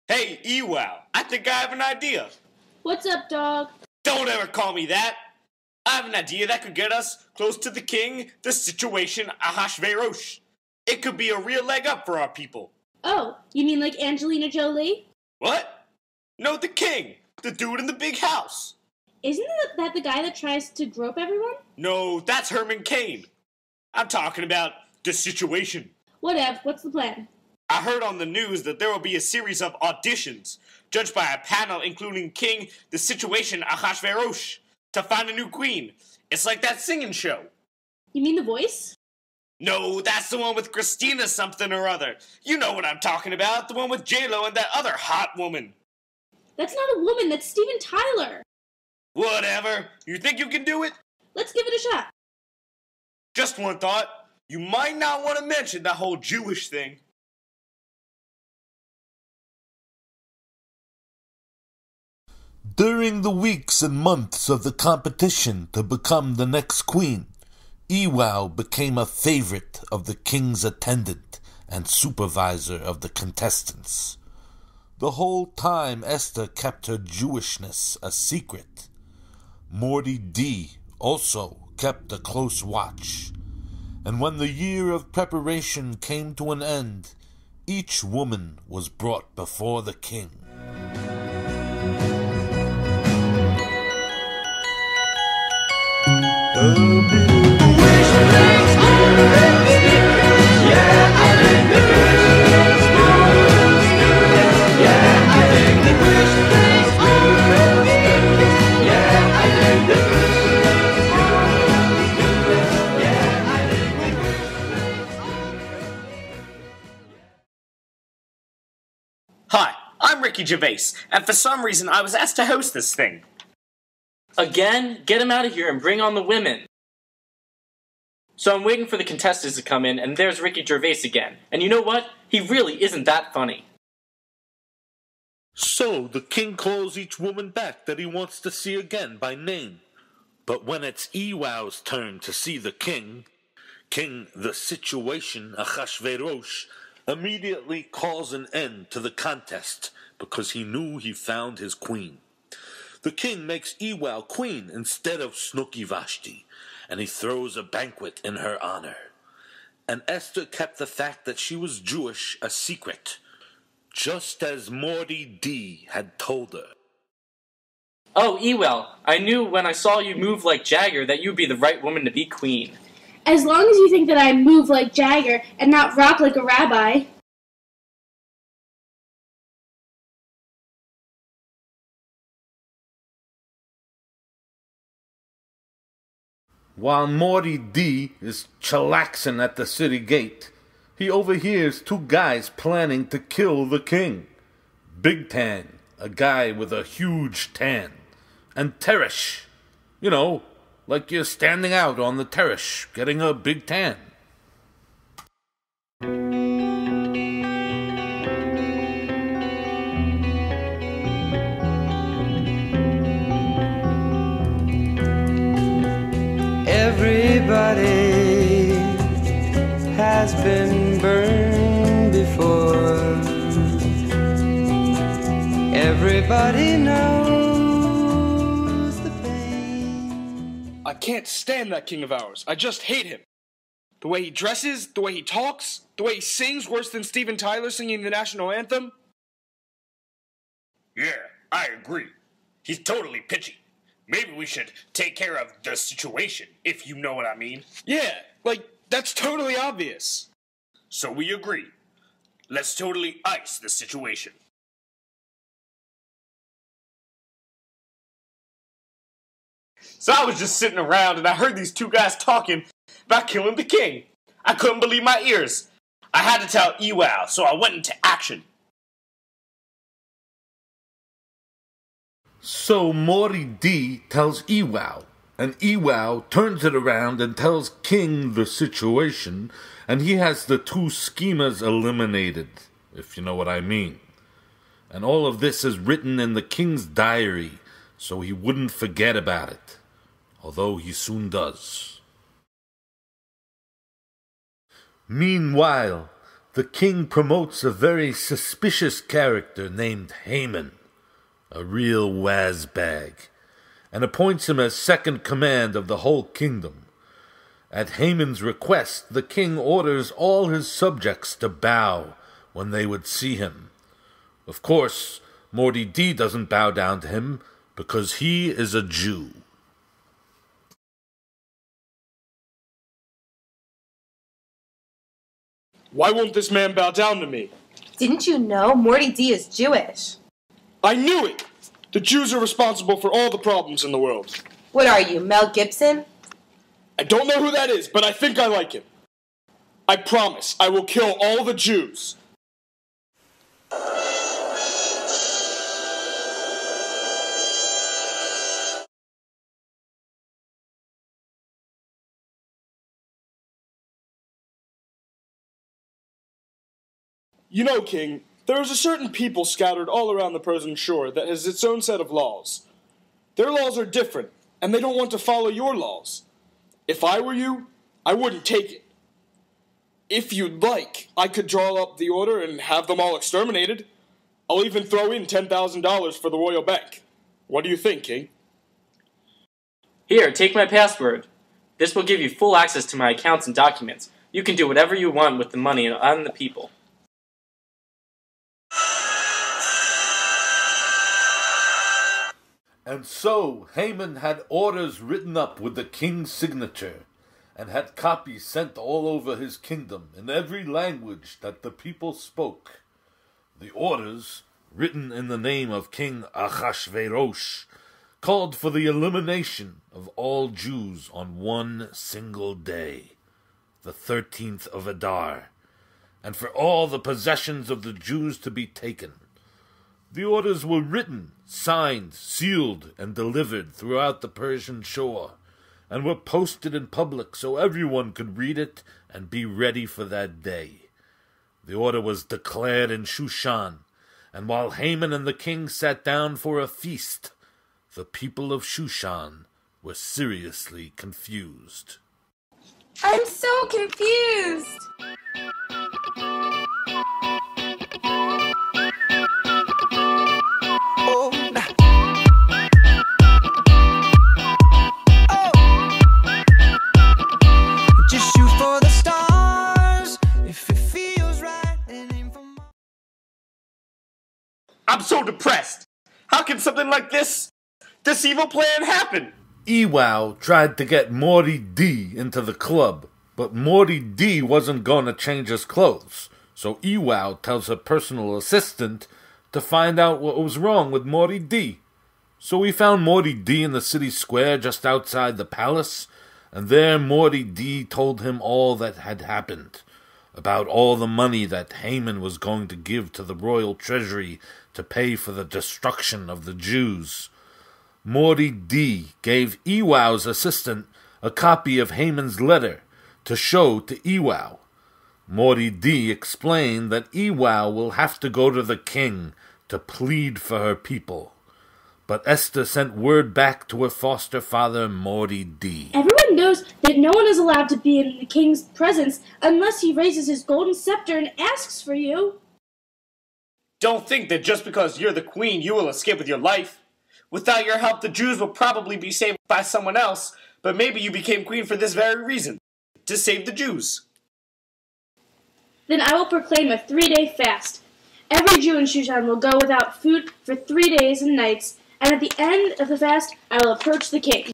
Hey, Ewow, I think I have an idea. What's up, dog? Don't ever call me that. I have an idea that could get us close to the king, the situation, Ahashverosh. It could be a real leg up for our people. Oh, you mean like Angelina Jolie? What? No, the king. The dude in the big house. Isn't that the guy that tries to grope everyone? No, that's Herman Cain. I'm talking about the situation. Whatever, what's the plan? I heard on the news that there will be a series of auditions, judged by a panel including King, the situation, Ahashverosh, to find a new queen. It's like that singing show. You mean The Voice? No, that's the one with Christina something or other. You know what I'm talking about, the one with J-Lo and that other hot woman. That's not a woman, that's Steven Tyler. Whatever. You think you can do it? Let's give it a shot. Just one thought. You might not want to mention that whole Jewish thing. During the weeks and months of the competition to become the next queen, Ewow became a favorite of the king's attendant and supervisor of the contestants. The whole time Esther kept her Jewishness a secret. Morty D also kept a close watch. And when the year of preparation came to an end, each woman was brought before the king. Hi, I'm Ricky Gervais, and for some reason I was asked to host this thing. Again? Get him out of here and bring on the women. So I'm waiting for the contestants to come in, and there's Ricky Gervais again. And you know what? He really isn't that funny. So the king calls each woman back that he wants to see again by name. But when it's Ewow's turn to see the king, the situation, Ahashverosh, immediately calls an end to the contest because he knew he found his queen. The king makes Ewow queen instead of Snooki Vashti, and he throws a banquet in her honor. And Esther kept the fact that she was Jewish a secret, just as Morty D had told her. Oh, Ewell, I knew when I saw you move like Jagger that you'd be the right woman to be queen. As long as you think that I move like Jagger and not rock like a rabbi. While Morty D is chillaxing at the city gate, he overhears two guys planning to kill the king. Big Tan, a guy with a huge tan, and Teresh, you know, like you're standing out on the terrace getting a big tan. Everybody has been burned before. Everybody knows the pain. I can't stand that king of ours. I just hate him. The way he dresses, the way he talks, the way he sings worse than Steven Tyler singing the national anthem. Yeah, I agree. He's totally pitchy. Maybe we should take care of the situation, if you know what I mean. Yeah, like, that's totally obvious. So we agree. Let's totally ice the situation. So I was just sitting around and I heard these two guys talking about killing the king. I couldn't believe my ears. I had to tell Ewow, so I went into action. So Morty D tells Ewow, and Ewow turns it around and tells King the situation, and he has the two schemers eliminated, if you know what I mean. And all of this is written in the king's diary, so he wouldn't forget about it, although he soon does. Meanwhile, the king promotes a very suspicious character named Haman, a real wazbag, and appoints him as second command of the whole kingdom. At Haman's request, the king orders all his subjects to bow when they would see him. Of course, Morty D doesn't bow down to him because he is a Jew. Why won't this man bow down to me? Didn't you know Morty D is Jewish? I knew it! The Jews are responsible for all the problems in the world. What are you, Mel Gibson? I don't know who that is, but I think I like him. I promise I will kill all the Jews. You know, King, there is a certain people scattered all around the Persian Shore that has its own set of laws. Their laws are different, and they don't want to follow your laws. If I were you, I wouldn't take it. If you'd like, I could draw up the order and have them all exterminated. I'll even throw in $10,000 for the royal bank. What do you think, King? Here, take my password. This will give you full access to my accounts and documents. You can do whatever you want with the money and the people. And so Haman had orders written up with the king's signature, and had copies sent all over his kingdom in every language that the people spoke. The orders, written in the name of King Ahasuerus, called for the elimination of all Jews on one single day, the 13th of Adar, and for all the possessions of the Jews to be taken. The orders were written, signed, sealed, and delivered throughout the Persian Shore, and were posted in public so everyone could read it and be ready for that day. The order was declared in Shushan, and while Haman and the king sat down for a feast, the people of Shushan were seriously confused. I'm so confused! I'm so depressed. How can something like this evil plan happen? Ewow tried to get Morty D into the club, but Morty D wasn't going to change his clothes. So Ewow tells her personal assistant to find out what was wrong with Morty D. So we found Morty D in the city square just outside the palace, and there Morty D told him all that had happened, about all the money that Haman was going to give to the royal treasury to pay for the destruction of the Jews. Morty D gave Ewow's assistant a copy of Haman's letter to show to Ewow. Morty D explained that Ewow will have to go to the king to plead for her people. But Esther sent word back to her foster father, Morty D. Everyone knows that no one is allowed to be in the king's presence unless he raises his golden scepter and asks for you. Don't think that just because you're the queen, you will escape with your life. Without your help, the Jews will probably be saved by someone else, but maybe you became queen for this very reason, to save the Jews. Then I will proclaim a 3-day fast. Every Jew in Shushan will go without food for 3 days and nights, and at the end of the fast, I will approach the king.